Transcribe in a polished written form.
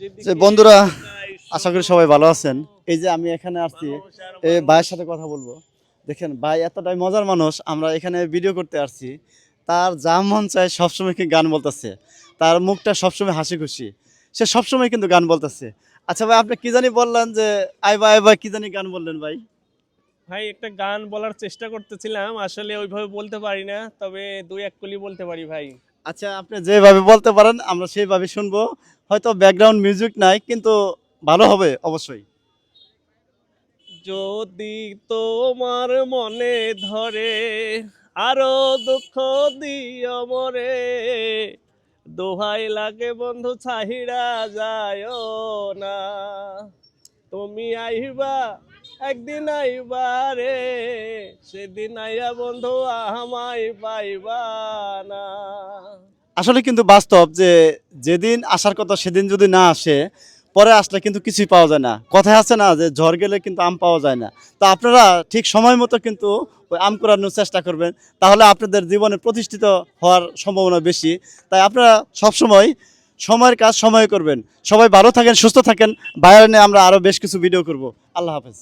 যে বন্ধুরা, আশা করি সবাই ভালো আছেন। এই যে আমি এখানে আসছি, এই ভাইয়ের সাথে কথা বলবো। দেখেন ভাই এতটাই মজার মানুষ, আমরা এখানে ভিডিও করতে আসছি। তার যা মন চায় সবসময় কি গান বলতেছে, তার মুখটা সবসময় হাসি খুশি, সে সবসময় কিন্তু গান বলতেছে। আচ্ছা ভাই, আপনি কি জানি বললেন যে আইবা আইবা, কি জানি গান বললেন ভাই? ভাই একটা গান বলার চেষ্টা করতেছিলাম, আসলে ওইভাবে বলতে পারি না, তবে দুই এক কলি বলতে পারি ভাই। আচ্ছা, আপনি যেভাবে বলতে পারেন আমরা সেইভাবে শুনবো। হয়তো ব্যাকগ্রাউন্ড মিউজিক নাই, কিন্তু ভালো হবে অবশ্যই। যদি তোমার মনে ধরে আরো দুঃখ দিও মরে, দোহাই লাগে বন্ধু ছাহিড়া যায় না। তুমি আইবা একদিন আইবা রে, সেদিন আইয়া বন্ধু আমায় পাইবা না। আসলে কিন্তু বাস্তব যে যেদিন আসার কথা সেদিন যদি না আসে, পরে আসলে কিন্তু কিছুই পাওয়া যায় না। কথায় আছে না যে ঝড় গেলে কিন্তু আম পাওয়া যায় না। তো আপনারা ঠিক সময় মতো কিন্তু ওই আম কুড়ানোর চেষ্টা করবেন, তাহলে আপনাদের জীবনে প্রতিষ্ঠিত হওয়ার সম্ভাবনা বেশি। তাই আপনারা সবসময় সময়ের কাজ সময়ে করবেন। সবাই ভালো থাকেন, সুস্থ থাকেন। বাইরে নিয়ে আমরা আরও বেশ কিছু ভিডিও করব। আল্লাহ হাফেজ।